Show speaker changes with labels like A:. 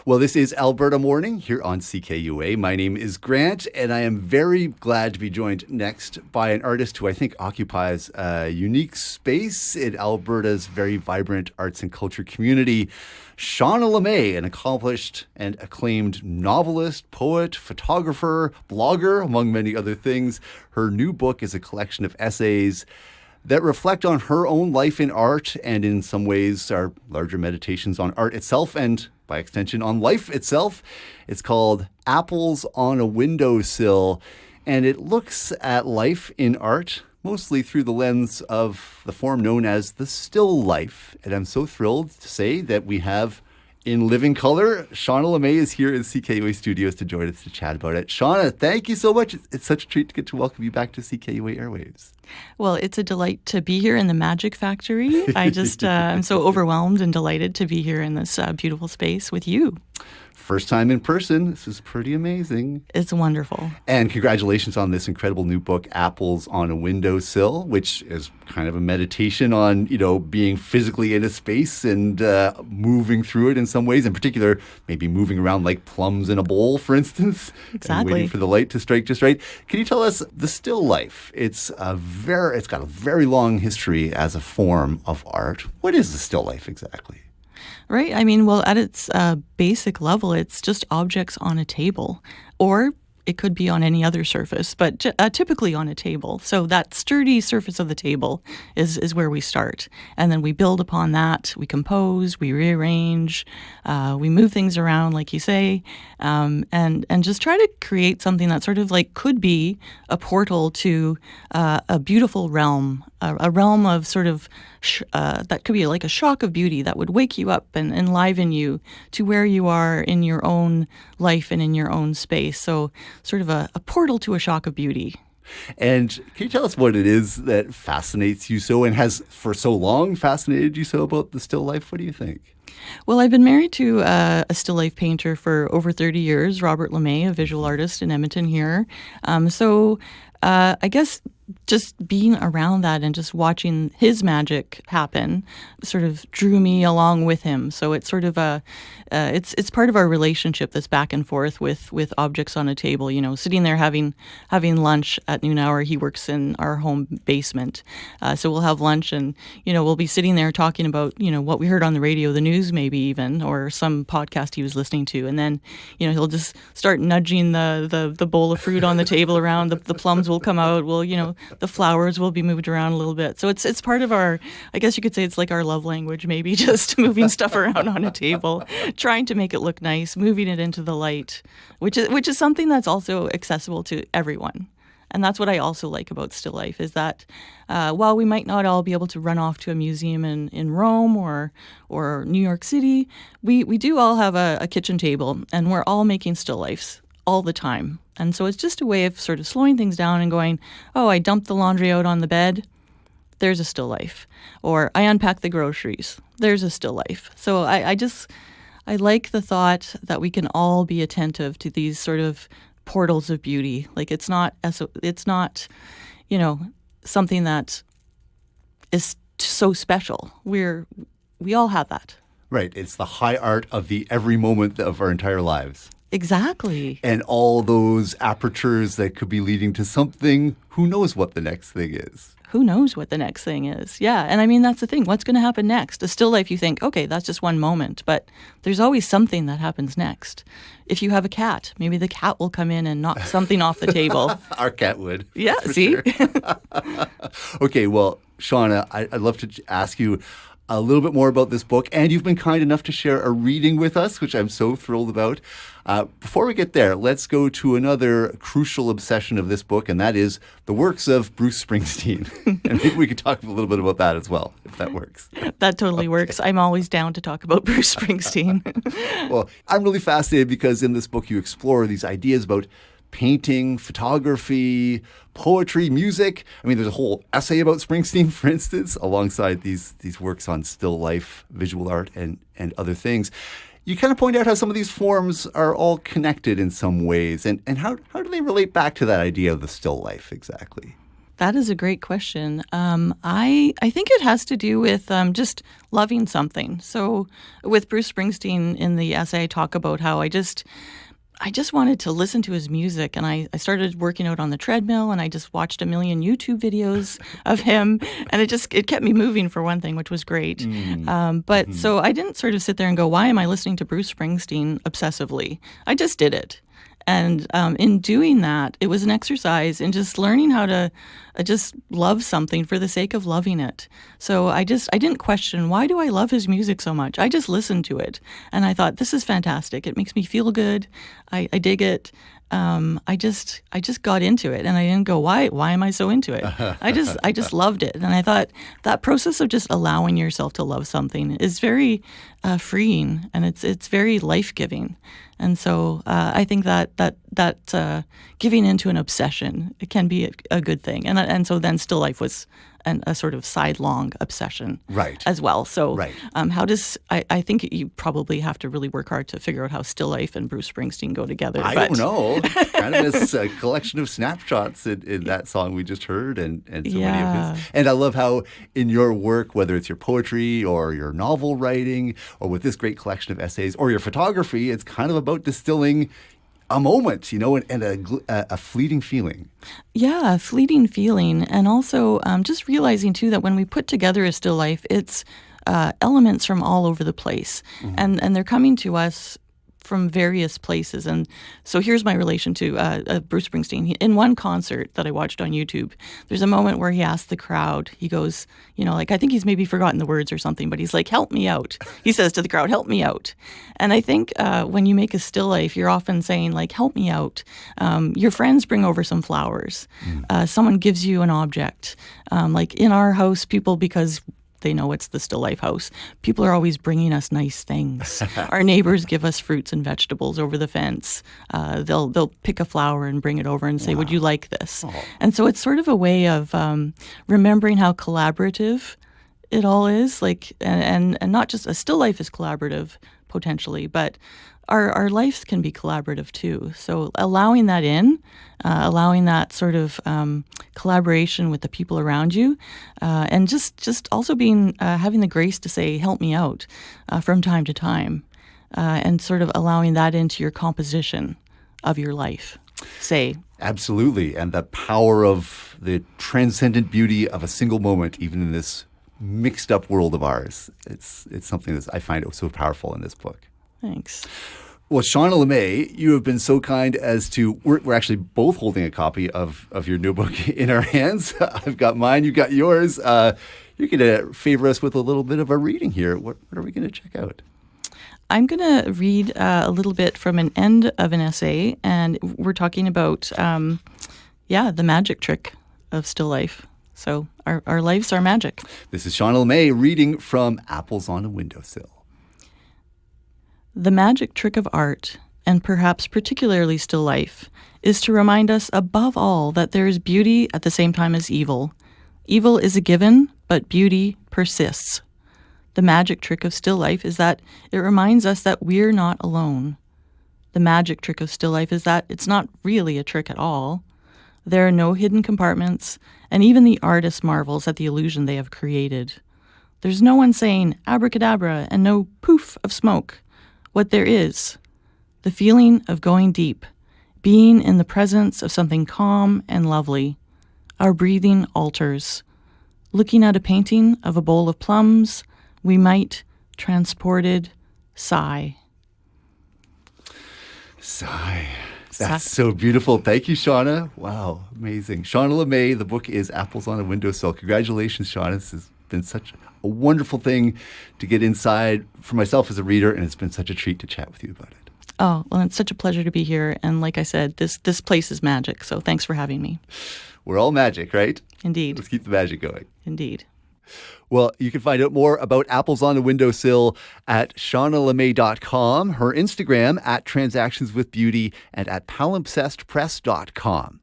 A: Well, this is Alberta Morning here on CKUA. My name is Grant, and I am very glad to be joined next by an artist who I think occupies a unique space in Alberta's very vibrant arts and culture community. Shawna Lemay, an accomplished and acclaimed novelist, poet, photographer, blogger, among many other things. Her new book is a collection of essays that reflect on her own life in art and in some ways are larger meditations on art itself and, by extension, on life itself. It's called Apples on a Windowsill, and it looks at life in art mostly through the lens of the form known as the still life. And I'm so thrilled to say that we have in living color, Shawna Lemay is here in CKUA studios to join us to chat about it. Shawna, thank you so much. It's such a treat to get to welcome you back to CKUA Airwaves.
B: Well, it's a delight to be here in the Magic Factory. I just I'm so overwhelmed and delighted to be here in this beautiful space with you.
A: First time in person. This is pretty amazing.
B: It's wonderful.
A: And congratulations on this incredible new book, Apples on a Windowsill, which is kind of a meditation on, being physically in a space and moving through it in some ways. In particular, maybe moving around like plums in a bowl, for instance.
B: Exactly.
A: And waiting for the light to strike just right. Can you tell us the still life? It's got a very long history as a form of art. What is the still life exactly?
B: Right. I mean, well, at its basic level, it's just objects on a table, or it could be on any other surface, but typically on a table. So that sturdy surface of the table is where we start. And then we build upon that. We compose, we rearrange, we move things around, like you say, and just try to create something that sort of like could be a portal to a beautiful realm, a realm of sort of that could be like a shock of beauty that would wake you up and enliven you to where you are in your own life and in your own space. So sort of a portal to a shock of beauty.
A: And can you tell us what it is that fascinates you so and has for so long fascinated you so about the still life? What do you think?
B: Well, I've been married to a still life painter for over 30 years, Robert Lemay, a visual artist in Edmonton here. So I guess just being around that and just watching his magic happen sort of drew me along with him. So it's sort of it's part of our relationship, this back and forth with objects on a table, sitting there having lunch at noon hour. He works in our home basement. So we'll have lunch and, we'll be sitting there talking about, what we heard on the radio, the news maybe even, or some podcast he was listening to. And then, he'll just start nudging the bowl of fruit on the table around. The plums will come out. The flowers will be moved around a little bit. So it's part of our, I guess you could say it's like our love language, maybe just moving stuff around on a table, trying to make it look nice, moving it into the light, which is something that's also accessible to everyone. And that's what I also like about still life is that while we might not all be able to run off to a museum in Rome or New York City, we do all have a kitchen table and we're all making still lifes all the time. And so it's just a way of sort of slowing things down and going, oh, I dumped the laundry out on the bed. There's a still life. Or I unpacked the groceries. There's a still life. So I like the thought that we can all be attentive to these sort of portals of beauty. Like it's not something that is so special. We all have that.
A: Right. It's the high art of the every moment of our entire lives.
B: Exactly.
A: And all those apertures that could be leading to something, who knows what the next thing is.
B: Who knows what the next thing is? Yeah. And I mean, that's the thing. What's going to happen next? A still life, you think, okay, that's just one moment. But there's always something that happens next. If you have a cat, maybe the cat will come in and knock something off the table.
A: Our cat would.
B: Yeah, see?
A: Sure. Okay, well, Shawna, I'd love to ask you a little bit more about this book. And you've been kind enough to share a reading with us, which I'm so thrilled about. Before we get there, let's go to another crucial obsession of this book, and that is the works of Bruce Springsteen. And maybe we could talk a little bit about that as well, if that works.
B: That totally works. I'm always down to talk about Bruce Springsteen.
A: Well, I'm really fascinated because in this book you explore these ideas about painting, photography, poetry, music. I mean, there's a whole essay about Springsteen, for instance, alongside these works on still life, visual art, and other things. You kind of point out how some of these forms are all connected in some ways. And how do they relate back to that idea of the still life exactly?
B: That is a great question. I think it has to do with just loving something. So with Bruce Springsteen in the essay, I talk about how I just wanted to listen to his music, and I started working out on the treadmill, and I just watched a million YouTube videos of him, and it kept me moving for one thing, which was great. But so I didn't sort of sit there and go, why am I listening to Bruce Springsteen obsessively? I just did it. And in doing that, it was an exercise in just learning how to just love something for the sake of loving it. So I didn't question, why do I love his music so much? I just listened to it. And I thought, this is fantastic. It makes me feel good. I dig it. I just got into it, and I didn't go, why am I so into it? I just loved it. And I thought that process of just allowing yourself to love something is very freeing, and it's very life-giving. And so I think that giving into an obsession, it can be a good thing. And so then still life was a sort of sidelong obsession as well. So I think you probably have to really work hard to figure out how still life and Bruce Springsteen go together.
A: I don't know. Kind of this collection of snapshots in that song we just heard and so many of his. And I love how in your work, whether it's your poetry or your novel writing or with this great collection of essays or your photography, it's kind of about distilling a moment, and a fleeting feeling.
B: Yeah, a fleeting feeling. And also just realizing, too, that when we put together a still life, it's elements from all over the place. And they're coming to us from various places. And so here's my relation to Bruce Springsteen. In one concert that I watched on YouTube, there's a moment where he asks the crowd, he goes, I think he's maybe forgotten the words or something, but he's like, help me out. He says to the crowd, help me out. And I think when you make a still life, you're often saying, like, help me out. Your friends bring over some flowers. Someone gives you an object. Like in our house, people, because they know it's the still life house, people are always bringing us nice things. Our neighbors give us fruits and vegetables over the fence. They'll pick a flower and bring it over and say, would you like this? And so it's sort of a way of remembering how collaborative it all is. Like, and not just a still life is collaborative potentially, but our lives can be collaborative too. So allowing that allowing that sort of collaboration with the people around you, and just also being having the grace to say, help me out from time to time, and sort of allowing that into your composition of your life.
A: Absolutely. And the power of the transcendent beauty of a single moment, even in this mixed up world of ours. It's something that I find so powerful in this book.
B: Thanks.
A: Well, Shawna Lemay, you have been so kind as to, we're actually both holding a copy of your new book in our hands. I've got mine, you got yours. You're going to favor us with a little bit of a reading here. What are we going to check out?
B: I'm going to read a little bit from an end of an essay, and we're talking about, the magic trick of still life. So our lives are magic.
A: This is Shawna Lemay reading from Apples on a Windowsill.
B: The magic trick of art, and perhaps particularly still life, is to remind us above all that there is beauty at the same time as evil. Evil is a given, but beauty persists. The magic trick of still life is that it reminds us that we're not alone. The magic trick of still life is that it's not really a trick at all. There are no hidden compartments, and even the artist marvels at the illusion they have created. There's no one saying abracadabra and no poof of smoke. What there is, the feeling of going deep, being in the presence of something calm and lovely. Our breathing alters. Looking at a painting of a bowl of plums, we might, transported, sigh.
A: Sigh. That's so beautiful. Thank you, Shawna. Wow, amazing. Shawna Lemay, the book is Apples on a Windowsill. Congratulations, Shawna. This has been such a wonderful thing to get inside for myself as a reader, and it's been such a treat to chat with you about it.
B: Oh, well, it's such a pleasure to be here. And like I said, this place is magic. So thanks for having me.
A: We're all magic, right?
B: Indeed.
A: Let's keep the magic going.
B: Indeed.
A: Well, you can find out more about Apples on a Windowsill at shawnalemay.com, her Instagram at transactionswithbeauty, and at palimpsestpress.com.